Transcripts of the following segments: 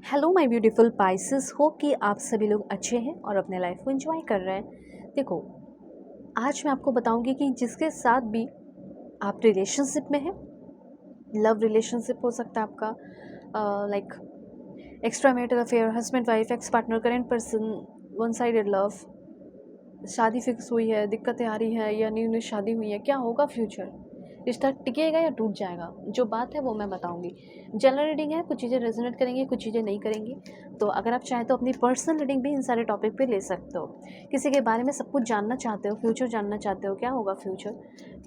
Hello my beautiful Pisces, hope कि आप सभी लोग अच्छे हैं और अपने लाइफ को एंजॉय कर रहे हैं। देखो, आज मैं आपको बताऊंगी कि जिसके साथ भी आप रिलेशनशिप में हैं, लव रिलेशनशिप हो सकता है आपका, like extra marital affair, husband wife, ex partner, current person, one sided love, शादी फिक्स हुई है, दिक्कतें आ रही हैं या न्यू न्यू शादी हुई है, क्या होगा फ्यूचर, रिश्ता टिकेगा या टूट जाएगा, जो बात है वो मैं बताऊंगी। जनरल रीडिंग है, कुछ चीज़ें रेजोनेट करेंगी, कुछ चीज़ें नहीं करेंगी। तो अगर आप चाहें तो अपनी पर्सनल रीडिंग भी इन सारे टॉपिक पे ले सकते हो। किसी के बारे में सब कुछ जानना चाहते हो, फ्यूचर जानना चाहते हो, क्या होगा फ्यूचर,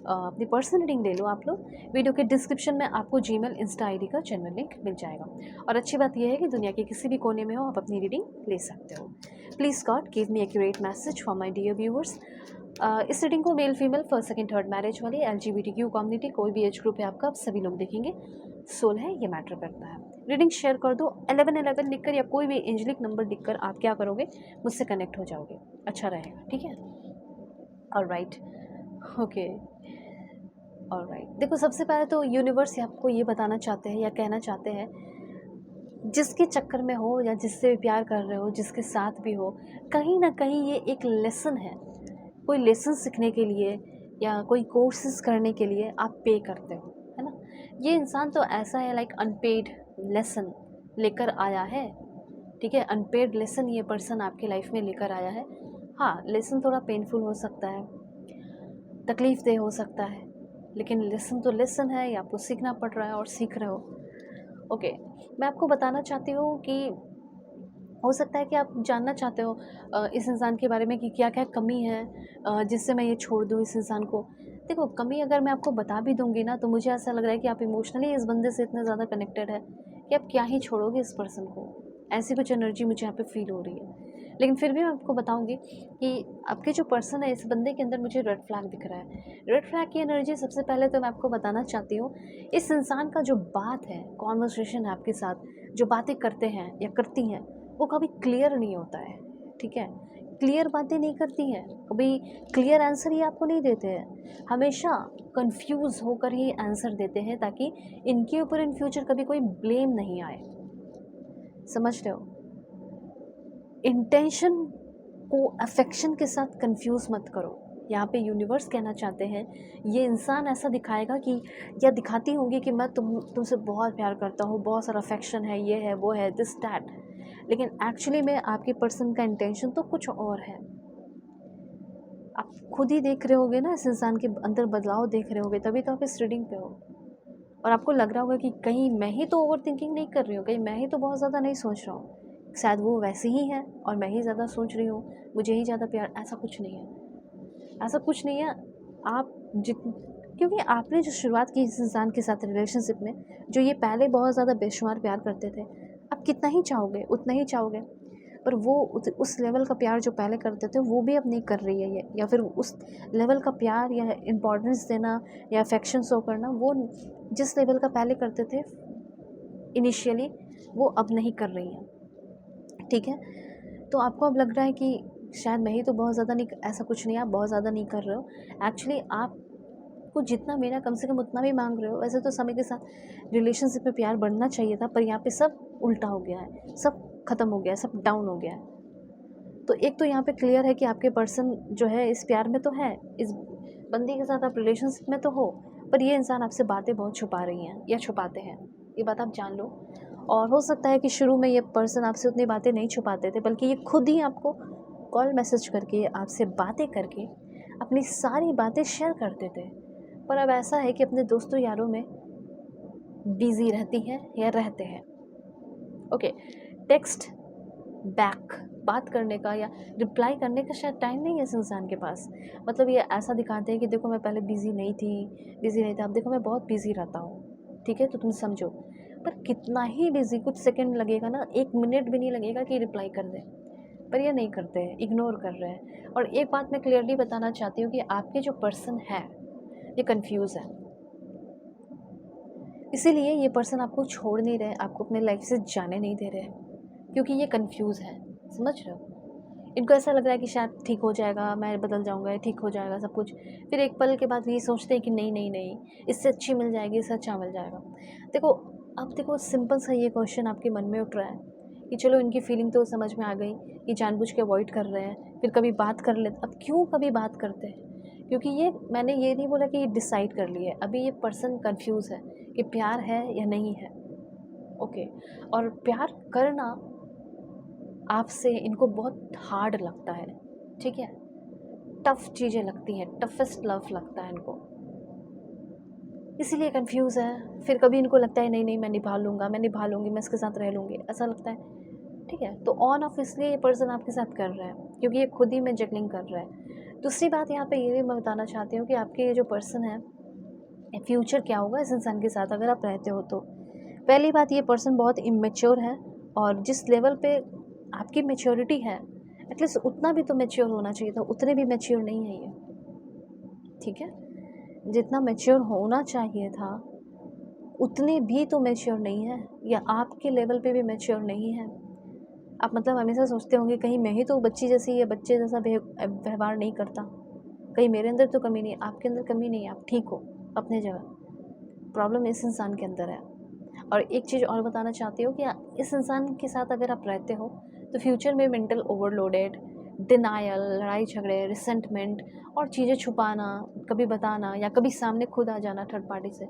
अपनी पर्सनल रीडिंग ले लो आप लोग। वीडियो के डिस्क्रिप्शन में आपको जीमेल, इंस्टा आईडी का जेन्युइन लिंक मिल जाएगा। और अच्छी बात यह है कि दुनिया के किसी भी कोने में हो आप अपनी रीडिंग ले सकते हो। Please God give me accurate message for my dear viewers. इस रीडिंग को male female, first second third marriage वाली, LGBTQ कम्युनिटी, कोई भी एज ग्रुप है आपका, आप सभी लोग देखेंगे। सोल है, ये मैटर करता है। रीडिंग शेयर कर दो, 1111 लिखकर या कोई भी एंजेलिक नंबर लिखकर आप क्या करोगे, मुझसे कनेक्ट हो जाओगे, अच्छा रहेगा, ठीक है। Alright, okay, alright. देखो, सबसे पहले तो यूनिवर्स आपको ये बताना चाहते हैं या कहना चाहते हैं, जिसके चक्कर में हो या जिससे भी प्यार कर रहे हो, जिसके साथ भी हो, कहीं ना कहीं ये एक लेसन है। कोई लेसन सीखने के लिए या कोई कोर्सेज करने के लिए आप पे करते हो, है ना। ये इंसान तो ऐसा है, लाइक अनपेड लेसन लेकर आया है, ठीक है। अनपेड लेसन ये पर्सन आपके लाइफ में लेकर आया है। हाँ, लेसन थोड़ा पेनफुल हो सकता है, तकलीफ दे हो सकता है, लेकिन लेसन तो लेसन है, ये आपको सीखना पड़ रहा है और सीख रहे हो। ओके, मैं आपको बताना चाहती हूँ कि हो सकता है कि आप जानना चाहते हो इस इंसान के बारे में कि क्या क्या कमी है, जिससे मैं ये छोड़ दूँ इस इंसान को। देखो, कमी अगर मैं आपको बता भी दूंगी ना, तो मुझे ऐसा लग रहा है कि आप इमोशनली इस बंदे से इतने ज़्यादा कनेक्टेड है कि आप क्या ही छोड़ोगे इस पर्सन को। ऐसी कुछ एनर्जी मुझे यहाँ पे फील हो रही है। लेकिन फिर भी मैं आपको बताऊंगी कि आपके जो पर्सन है, इस बंदे के अंदर मुझे रेड फ्लैग दिख रहा है। रेड फ्लैग की एनर्जी, सबसे पहले तो मैं आपको बताना चाहती हूँ, इस इंसान का जो बात है, कॉन्वर्सेशन है आपके साथ, जो बातें करते हैं या करती हैं, वो कभी क्लियर नहीं होता है, ठीक है। क्लियर बातें नहीं करती हैं, कभी क्लियर आंसर ही आपको नहीं देते हैं, हमेशा कंफ्यूज होकर ही आंसर देते हैं, ताकि इनके ऊपर इन फ्यूचर कभी कोई ब्लेम नहीं आए। समझ रहे हो, इंटेंशन को अफेक्शन के साथ कंफ्यूज मत करो। यहाँ पे यूनिवर्स कहना चाहते हैं, ये इंसान ऐसा दिखाएगा कि, या दिखाती होंगी कि मैं तुमसे बहुत प्यार करता हूँ, बहुत सारा अफेक्शन है, ये है, वो है, दिस डैट, लेकिन एक्चुअली में आपके पर्सन का इंटेंशन तो कुछ और है। आप खुद ही देख रहे होगे ना, इस इंसान के अंदर बदलाव देख रहे होगे, तभी तो आप इस रीडिंग पे हो। और आपको लग रहा होगा कि कहीं मैं ही तो ओवर थिंकिंग नहीं कर रही हूँ, कहीं मैं ही तो बहुत ज़्यादा नहीं सोच रहा हूँ, शायद वो वैसे ही है और मैं ही ज़्यादा सोच रही हूँ, मुझे ही ज़्यादा प्यार। ऐसा कुछ नहीं है, ऐसा कुछ नहीं है। आप क्योंकि आपने जो शुरुआत की इस इंसान के साथ रिलेशनशिप में, जो ये पहले बहुत ज़्यादा बेशुमार प्यार करते थे, आप कितना ही चाहोगे उतना ही चाहोगे, पर वो उस लेवल का प्यार जो पहले करते थे वो भी अब नहीं कर रही है ये, या फिर उस लेवल का प्यार या इम्पोर्टेंस देना या अफेक्शन शो करना, वो जिस लेवल का पहले करते थे इनिशियली, वो अब नहीं कर रही हैं, ठीक है। तो आपको अब लग रहा है कि शायद मैं ही तो बहुत ज़्यादा नहीं, ऐसा कुछ नहीं, आप बहुत ज़्यादा नहीं कर रहे हो। एक्चुअली आपको जितना मेरा, कम से कम उतना भी मांग रहे हो। वैसे तो समय के साथ रिलेशनशिप में प्यार बढ़ना चाहिए था, पर यहाँ पे सब उल्टा हो गया है, सब ख़त्म हो गया है, सब डाउन हो गया है। तो एक तो यहाँ पे क्लियर है कि आपके पर्सन जो है इस प्यार में तो है, इस बंदी के साथ आप रिलेशनशिप में तो हो, पर ये इंसान आपसे बातें बहुत छुपा रही हैं या छुपाते हैं, ये बात आप जान लो। और हो सकता है कि शुरू में ये पर्सन आपसे उतनी बातें नहीं छुपाते थे, बल्कि ये खुद ही आपको कॉल मैसेज करके, आपसे बातें करके अपनी सारी बातें शेयर करते थे। पर अब ऐसा है कि अपने दोस्तों यारों में बिजी रहती हैं या रहते हैं। ओके, टेक्स्ट बैक बात करने का या रिप्लाई करने का शायद टाइम नहीं है इस इंसान के पास। मतलब ये ऐसा दिखाते हैं कि देखो, मैं पहले बिज़ी नहीं था, अब देखो मैं बहुत बिज़ी रहता हूँ, ठीक है, तो तुम समझो। पर कितना ही बिज़ी, कुछ सेकंड लगेगा ना, 1 मिनट भी नहीं लगेगा कि रिप्लाई कर दें, पर ये नहीं करते हैं, इग्नोर कर रहे हैं। और एक बात मैं क्लियरली बताना चाहती हूँ कि आपके जो पर्सन है ये कन्फ्यूज़ है, इसीलिए ये पर्सन आपको छोड़ नहीं रहे, आपको अपने लाइफ से जाने नहीं दे रहे, क्योंकि ये कन्फ्यूज़ है। समझ रहे हो, इनको ऐसा लग रहा है कि शायद ठीक हो जाएगा, मैं बदल जाऊंगा, ठीक हो जाएगा सब कुछ। फिर एक पल के बाद ये सोचते हैं कि नहीं नहीं नहीं, इससे अच्छी मिल जाएगी, इससे अच्छा मिल जाएगा। देखो, अब देखो, सिंपल सा ये क्वेश्चन आपके मन में उठ रहा है कि चलो इनकी फीलिंग तो समझ में आ गई, ये जानबूझ के अवॉइड कर रहे हैं, फिर कभी बात कर लेते। अब क्यों कभी बात करते हैं? क्योंकि ये मैंने ये नहीं बोला कि ये डिसाइड कर लिया है, अभी ये पर्सन कंफ्यूज है कि प्यार है या नहीं है। ओके। और प्यार करना आपसे इनको बहुत हार्ड लगता है, ठीक है, टफ चीज़ें लगती हैं, टफेस्ट लव लगता है इनको, इसीलिए कंफ्यूज है। फिर कभी इनको लगता है नहीं नहीं मैं निभा लूँगा, मैं निभा लूँगी, मैं इसके साथ रह लूँगी, ऐसा लगता है, ठीक है। तो ऑन ऑफ इसलिए ये पर्सन आपके साथ कर रहा है क्योंकि ये खुद ही में जगलिंग कर रहा है। दूसरी बात यहाँ पे ये भी मैं बताना चाहती हूँ कि आपके ये जो पर्सन है, फ्यूचर क्या होगा इस इंसान के साथ अगर आप रहते हो तो। पहली बात, ये पर्सन बहुत इमेच्योर है, और जिस लेवल पे आपकी मेच्योरिटी है एटलीस्ट उतना भी तो मेच्योर होना चाहिए था, उतने भी मेच्योर नहीं है ये, ठीक है। जितना मेच्योर होना चाहिए था उतने भी तो मेच्योर नहीं है, या आपके लेवल पे भी मेच्योर नहीं है। आप मतलब हमेशा सोचते होंगे कहीं मैं ही तो बच्ची जैसी या बच्चे जैसा व्यवहार नहीं करता, कहीं मेरे अंदर तो कमी नहीं है। आपके अंदर कमी नहीं है, आप ठीक हो अपने जगह, प्रॉब्लम इस इंसान के अंदर है। और एक चीज़ और बताना चाहती हूँ कि इस इंसान के साथ अगर आप रहते हो तो फ्यूचर में मेंटल ओवरलोडेड, डिनायल, लड़ाई झगड़े, रिसेंटमेंट और चीज़ें छुपाना, कभी बताना या कभी सामने खुद आ जाना थर्ड पार्टी से,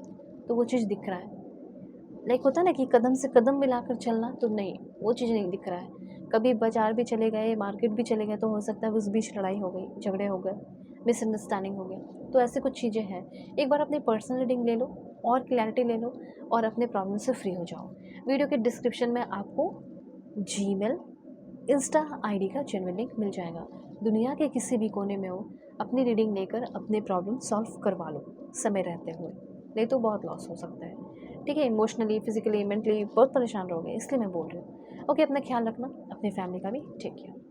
तो वो चीज़ दिख रहा है। लाइक होता है ना कि कदम से कदम मिलाकर चलना, तो नहीं, वो चीज़ नहीं दिख रहा है। कभी बाजार भी चले गए, मार्केट भी चले गए, तो हो सकता है उस बीच लड़ाई हो गई, झगड़े हो गए, मिसअंडरस्टैंडिंग हो गई, तो ऐसे कुछ चीज़ें हैं। एक बार अपनी पर्सनल रीडिंग ले लो और क्लैरिटी ले लो और अपने प्रॉब्लम से फ्री हो जाओ। वीडियो के डिस्क्रिप्शन में आपको जीमेल, इंस्टा आईडी का जेन्युइन लिंक मिल जाएगा। दुनिया के किसी भी कोने में हो, अपनी रीडिंग लेकर अपने प्रॉब्लम सॉल्व करवा लो समय रहते हुए, नहीं तो बहुत लॉस हो सकता है, ठीक है। इमोशनली, फिजिकली, मेंटली बहुत परेशान रहोगे, इसलिए मैं बोल रही हूँ। ओके, अपना ख्याल रखना, अपनी फैमिली का भी टेक केयर।